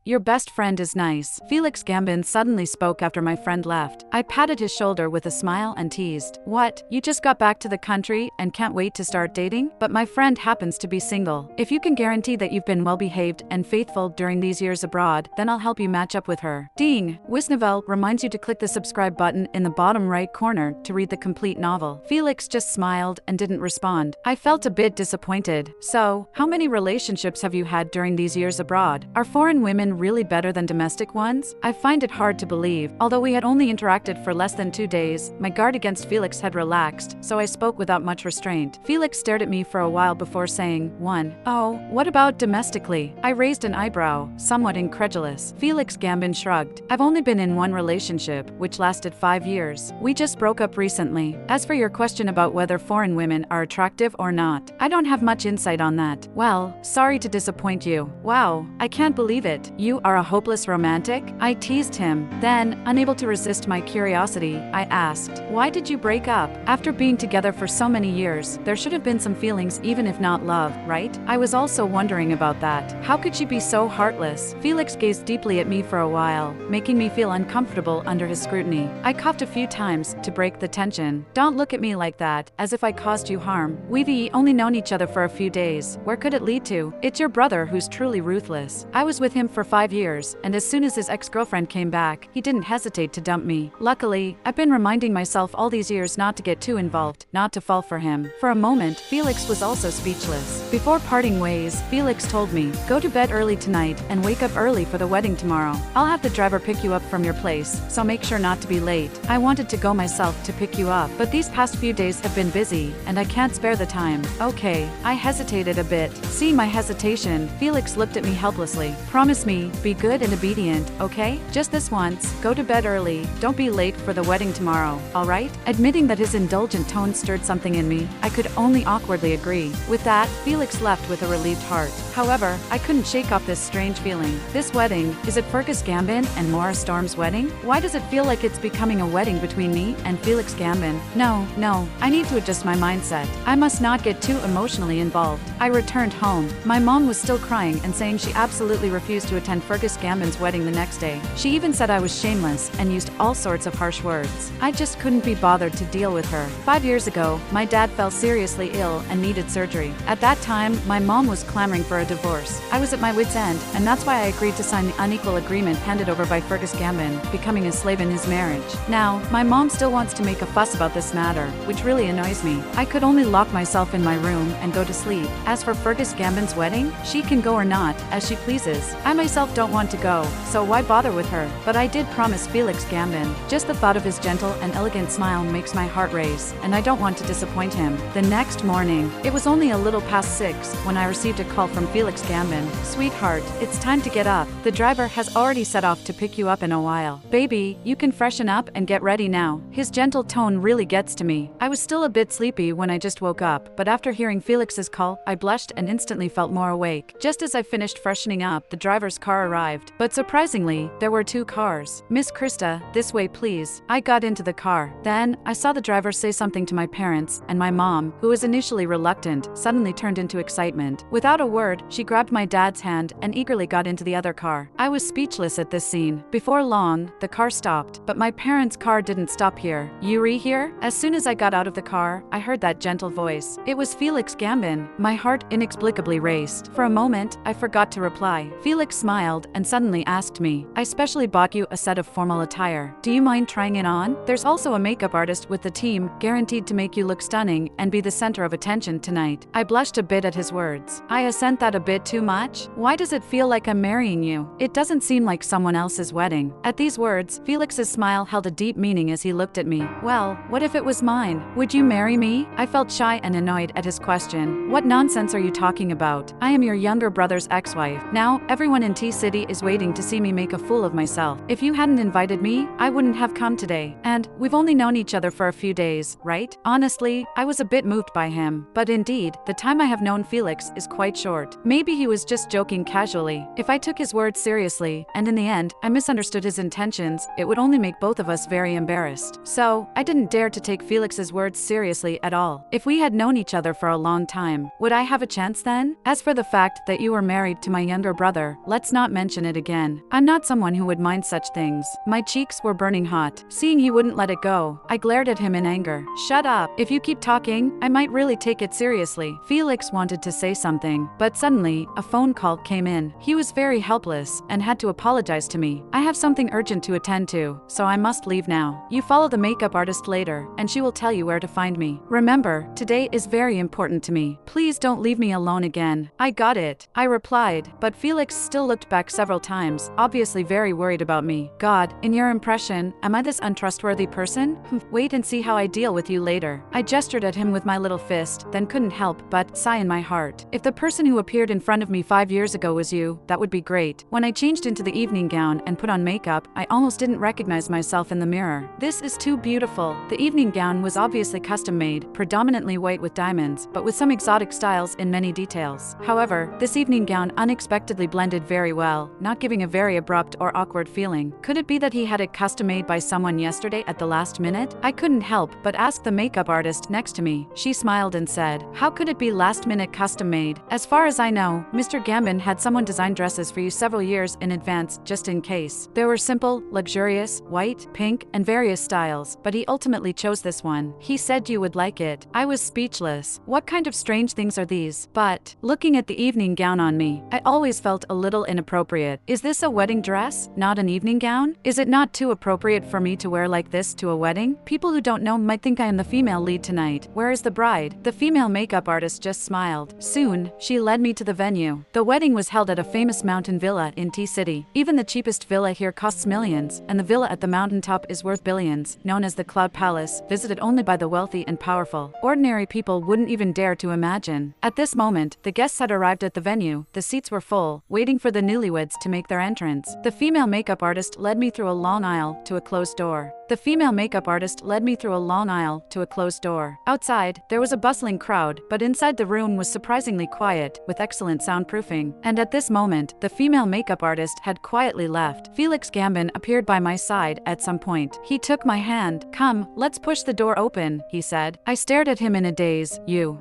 your best friend is nice. Felix Gambin suddenly spoke after my friend left. I patted his shoulder with a smile and teased, "What, you just got back to the country and can't wait to start dating?" But my friend happens to be single. If you can guarantee that you've been well-behaved and faithful during these years abroad, then I'll help you match up with her. Ding! Wisnovel reminds you to click the subscribe button in the bottom right corner to read the complete novel. Felix just smiled and didn't respond. I felt a bit disappointed. So, how many relationships have you had during these years abroad? Are foreign women really better than domestic ones? I find it hard to believe. Although we had only interacted for less than 2 days, my guard against Felix had relaxed, so I spoke without much restraint. Felix stared at me for a while before saying, "Oh, what about domestically?" I raised an eyebrow, somewhat incredulous. Felix Gambin shrugged. "I've only been in one relationship, which lasted 5 years. We just broke up recently. As for your question about whether foreign women are attractive or not, I don't have much insight on that." "Well, sorry to disappoint you." "Wow, I can't believe it. You are a hopeless romantic?" I teased him. Then, unable to resist my curiosity, I asked, "Why did you break up? After being together for so many years, there should have been some feelings even if not love, right?" I was also wondering about that. How could she be so heartless? Felix gazed deeply at me for a while, making me feel uncomfortable under his scrutiny. I coughed a few times to break the tension. "Don't look at me like that, as if I caused you harm. We've only known each other for a few days. Where could it lead to? It's your brother who's truly ruthless. I was with him for 5 years, and as soon as his ex-girlfriend came back, he didn't hesitate to dump me. Luckily, I've been reminding myself all these years not to get too involved, not to fall for him." For a moment, Felix was also speechless. Before parting ways, Felix told me, "Go to bed early tonight and wake up early for the wedding tomorrow. I'll have the driver pick you up from your place, so make sure not to be late." I wanted to go myself to pick you up, but these past few days have been busy, and I can't spare the time. "Okay." I hesitated a bit. Seeing my hesitation, Felix looked at me helplessly. "Promise me, be good and obedient, okay? Just this once, go to bed early, don't be late for the wedding tomorrow, alright?" Admitting that his indulgent tone stirred something in me, I could only awkwardly agree. With that, Felix left with a relieved heart. However, I couldn't shake off this strange feeling. This wedding, is it Fergus Gambin and Maura Storm's wedding? Why does it feel like it's becoming a wedding between me and Felix Gambin? No, I need to adjust my mindset. I must not get too emotionally involved. I returned home. My mom was still crying and saying she absolutely refused to attend Fergus Gambin's wedding the next day. She even said I was shameless and used all sorts of harsh words. I just couldn't be bothered to deal with her. 5 years ago, my dad fell seriously ill and needed surgery. At that time, my mom was clamoring for a divorce. I was at my wit's end, and that's why I agreed to sign the unequal agreement handed over by Fergus Gambin, becoming a slave in his marriage. Now, my mom still wants to make a fuss about this matter, which really annoys me. I could only lock myself in my room and go to sleep. As for Fergus Gambin's wedding, she can go or not, as she pleases. I myself don't want to go, so why bother with her? But I did promise Felix Gambin. Just the thought of his gentle and elegant smile makes my heart race, and I don't want to disappoint him. The next morning, it was only a little past 6 when I received a call from Felix Gambin. "Sweetheart, it's time to get up. The driver has already set off to pick you up in a while. Baby, you can freshen up and get ready now." His gentle tone really gets to me. I was still a bit sleepy when I just woke up, but after hearing Felix's call, I blushed and instantly felt more awake. Just as I finished freshening up, the driver's car arrived. But surprisingly, there were 2 cars. "Miss Krista, this way please." I got into the car. Then, I saw the driver say something to my parents, and my mom, who was initially reluctant, suddenly turned into excitement. Without a word, she grabbed my dad's hand and eagerly got into the other car. I was speechless at this scene. Before long, the car stopped, but my parents' car didn't stop here. "Yuri here?" As soon as I got out of the car, I heard that gentle voice. It was Felix Gambin. My heart inexplicably raced. For a moment, I forgot to reply. Felix smiled and suddenly asked me, "I specially bought you a set of formal attire. Do you mind trying it on? There's also a makeup artist with the team, guaranteed to make you look stunning and be the center of attention tonight." I blushed a bit at his words. "I assent that a bit too much? Why does it feel like I'm marrying you? It doesn't seem like someone else's wedding." At these words, Felix's smile held a deep meaning as he looked at me. "Well, what if it was mine? Would you marry me?" I felt shy and annoyed at his question. "What nonsense are you talking about? I am your younger brother's ex-wife. Now, everyone in T-City is waiting to see me make a fool of myself. If you hadn't invited me, I wouldn't have come today. And, we've only known each other for a few days, right?" Honestly, I was a bit moved by him. But indeed, the time I have known Felix is quite short. Maybe he was just joking casually. If I took his words seriously, and in the end, I misunderstood his intentions, it would only make both of us very embarrassed. So, I didn't dare to take Felix's words seriously at all. If we had known each other for a long time, would I have a chance then? As for the fact that you were married to my younger brother, let's not mention it again. I'm not someone who would mind such things. My cheeks were burning hot. Seeing he wouldn't let it go, I glared at him in anger. Shut up. If you keep talking, I might really take it seriously. Felix wanted to say something, but suddenly, a phone call came in. He was very helpless and had to apologize to me. I have something urgent to attend to, so I must leave now. You follow the makeup artist later, and she will tell you where to find me. Remember, today is very important to me. Please don't leave me alone again. I got it, I replied, but Felix still looked back several times, obviously very worried about me. God, in your impression, am I this untrustworthy person? Wait and see how I deal with you later. I gestured at him with my little fist, then couldn't help but sigh in my heart. If the person who appeared in front of me 5 years ago was you, that would be great. When I changed into the evening gown and put on makeup, I almost didn't recognize myself in the mirror. This is too beautiful. The evening gown was obviously custom-made, predominantly white with diamonds, but with some exotic styles in many details. However, this evening gown unexpectedly blended very well, not giving a very abrupt or awkward feeling. Could it be that he had it custom-made by someone yesterday at the last minute? I couldn't help but ask the makeup artist next to me. She smiled and said, "How could it be last-minute custom-made? As far as I know, Mr. Gambin had someone design dresses for you several years in advance, just in case. There were simple, luxurious, white, pink, and various styles, but he ultimately chose this one. He said you would like it." I was speechless. What kind of strange things are these? But, looking at the evening gown on me, I always felt a little inappropriate. Is this a wedding dress, not an evening gown? Is it not too appropriate for me to wear like this to a wedding? People who don't know might think I am the female lead tonight. Where is the bride? The female makeup artist just smiled. Soon, she led me to the venue. The wedding was held at a famous mountain villa in T-City. Even the cheapest villa here costs millions, and the villa at the mountaintop is worth billions, known as the Cloud Palace, visited only by the wealthy and powerful. Ordinary people wouldn't even dare to imagine. At this moment, the guests had arrived at the venue. The seats were full, waiting for the newlyweds to make their entrance. The female makeup artist led me through a long aisle to a closed door. Outside, there was a bustling crowd, but inside the room was surprisingly quiet, with excellent soundproofing. And at this moment, the female makeup artist had quietly left. Felix Gambin appeared by my side at some point. He took my hand. "Come, let's push the door open," he said. I stared at him in a daze.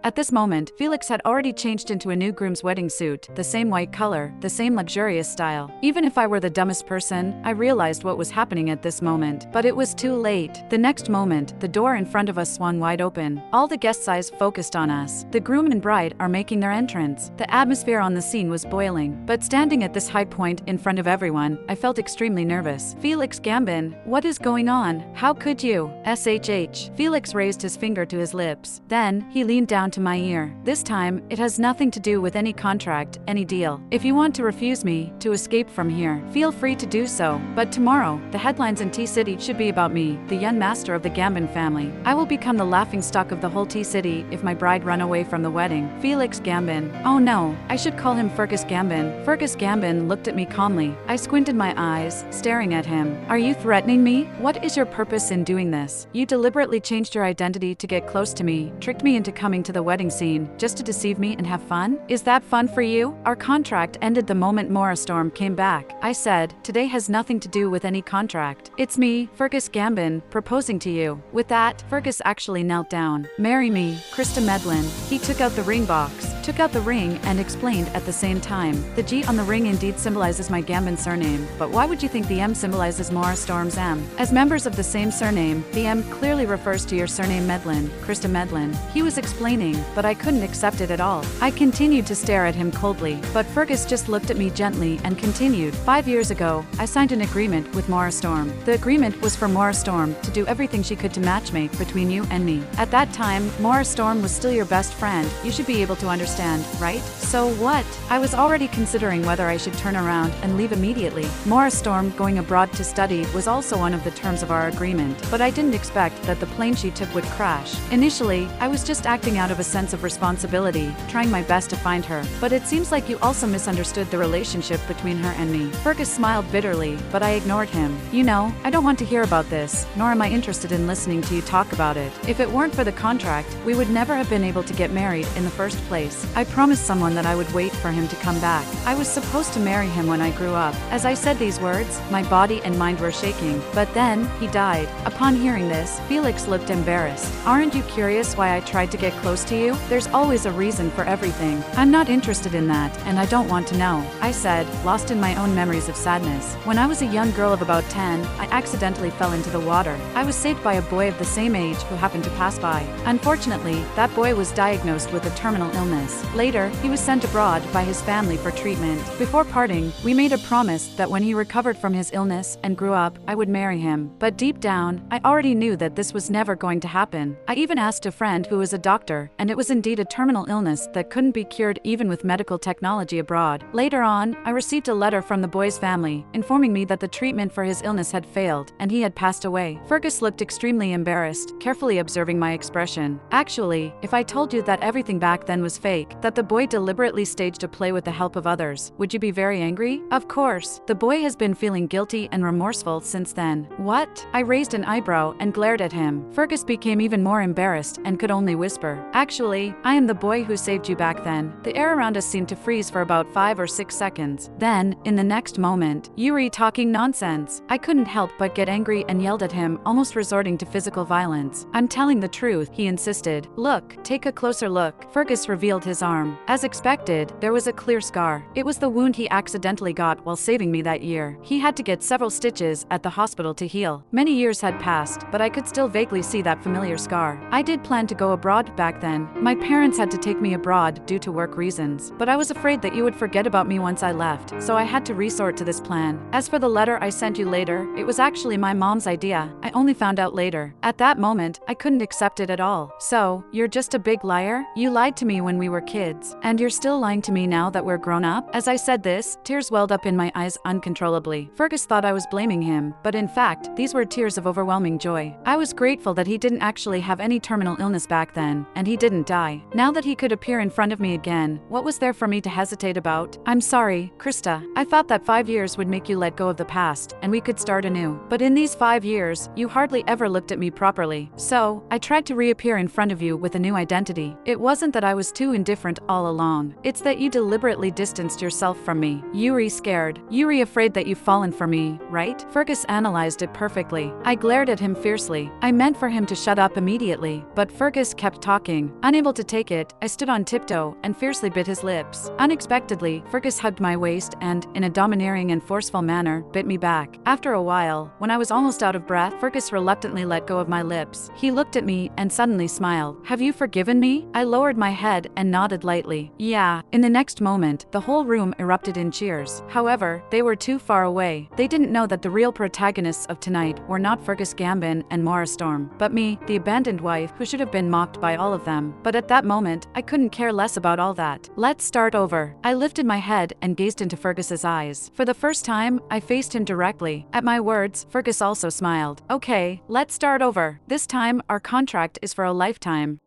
At this moment, Felix had already changed into a new groom's wedding suit, the same white color, the same luxurious style. Even if I were the dumbest person, I realized what was happening at this moment, but it was too late. The next moment, the door in front of us swung wide open. All the guests' eyes focused on us. The groom and bride are making their entrance. The atmosphere on the scene was boiling, but standing at this high point in front of everyone, I felt extremely nervous. "Felix Gambin, what is going on? How could you?" SHH. Felix raised his finger to his lips. Then, he leaned down to my ear. "This time, it has nothing to do with any contract, any deal. If you want to refuse me, to escape from here, feel free to do so. But tomorrow, the headlines in T-City should be about me, the young master of the Gambin family. I will become the laughingstock of the whole T-City if my bride run away from the wedding. Felix Gambin. Oh no, I should call him Fergus Gambin." Fergus Gambin looked at me calmly. I squinted my eyes, staring at him. "Are you threatening me? What is your purpose in doing this? You deliberately changed your identity to get close to me, tricked me into coming to the wedding scene, just to deceive me and have fun? Is that fun for you?" Our contract ended the moment Maura Storm came back. I said, "Today has nothing to do with any contract. It's me, Fergus Gambin, proposing to you." With that, Fergus actually knelt down. "Marry me, Krista Medlin." He took out the ring and explained at the same time. "The G on the ring indeed symbolizes my Gambin surname, but why would you think the M symbolizes Maura Storm's M? As members of the same surname, the M clearly refers to your surname Medlin, Krista Medlin." He was explaining, but I couldn't accept it at all. I continued to stare at him coldly, but Fergus just looked at me gently and continued. "5 years ago, I signed an agreement with Maura Storm. The agreement was for Maura Storm to do everything she could to matchmake between you and me. At that time, Maura Storm was still your best friend. You should be able to understand, right? So what? I was already considering whether I should turn around and leave immediately. Maura Storm going abroad to study was also one of the terms of our agreement, but I didn't expect that the plane she took would crash. Initially, I was just acting out of a sense of responsibility, trying my best to find her. But it seems like you also misunderstood the relationship between her and me." Fergus smiled bitterly, but I ignored him. "You know, I don't want to hear about this, nor am I interested in listening to you talk about it. If it weren't for the contract, we would never have been able to get married in the first place. Fergus. I promised someone that I would wait for him to come back. I was supposed to marry him when I grew up. As I said these words, my body and mind were shaking. But then, he died. Upon hearing this, Felix looked embarrassed. Aren't you curious why I tried to get close to you? There's always a reason for everything. I'm not interested in that, and I don't want to know, I said, lost in my own memories of sadness. When I was a young girl of about 10, I accidentally fell into the water. I was saved by a boy of the same age who happened to pass by. Unfortunately, that boy was diagnosed with a terminal illness. Later, he was sent abroad by his family for treatment. Before parting, we made a promise that when he recovered from his illness and grew up, I would marry him. But deep down, I already knew that this was never going to happen. I even asked a friend who was a doctor, and it was indeed a terminal illness that couldn't be cured even with medical technology abroad. Later on, I received a letter from the boy's family, informing me that the treatment for his illness had failed, and he had passed away. Fergus looked extremely embarrassed, carefully observing my expression. Actually, if I told you that everything back then was fake, that the boy deliberately staged a play with the help of others, would you be very angry? Of course. The boy has been feeling guilty and remorseful since then. What? I raised an eyebrow and glared at him. Fergus became even more embarrassed and could only whisper, "Actually, I am the boy who saved you back then." The air around us seemed to freeze for about 5 or 6 seconds. Then, in the next moment, Yuri talking nonsense. I couldn't help but get angry and yelled at him, almost resorting to physical violence. "I'm telling the truth," he insisted. "Look, take a closer look." Fergus revealed his arm. As expected, there was a clear scar. It was the wound he accidentally got while saving me that year. He had to get several stitches at the hospital to heal. Many years had passed, but I could still vaguely see that familiar scar. I did plan to go abroad back then. My parents had to take me abroad due to work reasons, but I was afraid that you would forget about me once I left, so I had to resort to this plan. As for the letter I sent you later, it was actually my mom's idea. I only found out later. At that moment, I couldn't accept it at all. "So, you're just a big liar? You lied to me when we were kids, and you're still lying to me now that we're grown up?" As I said this, tears welled up in my eyes uncontrollably. Fergus thought I was blaming him, but in fact, these were tears of overwhelming joy. I was grateful that he didn't actually have any terminal illness back then, and he didn't die. Now that he could appear in front of me again, what was there for me to hesitate about? "I'm sorry, Krista. I thought that 5 years would make you let go of the past, and we could start anew. But in these 5 years, you hardly ever looked at me properly. So, I tried to reappear in front of you with a new identity. It wasn't that I was too indifferent all along. It's that you deliberately distanced yourself from me. Yuri scared. Yuri afraid that you've fallen for me, right?" Fergus analyzed it perfectly. I glared at him fiercely. I meant for him to shut up immediately, but Fergus kept talking. Unable to take it, I stood on tiptoe and fiercely bit his lips. Unexpectedly, Fergus hugged my waist and, in a domineering and forceful manner, bit me back. After a while, when I was almost out of breath, Fergus reluctantly let go of my lips. He looked at me and suddenly smiled. "Have you forgiven me?" I lowered my head and nodded lightly. "Yeah." In the next moment, the whole room erupted in cheers. However, they were too far away. They didn't know that the real protagonists of tonight were not Fergus Gambin and Maura Storm, but me, the abandoned wife who should have been mocked by all of them. But at that moment, I couldn't care less about all that. "Let's start over." I lifted my head and gazed into Fergus's eyes. For the first time, I faced him directly. At my words, Fergus also smiled. "Okay, let's start over. This time, our contract is for a lifetime."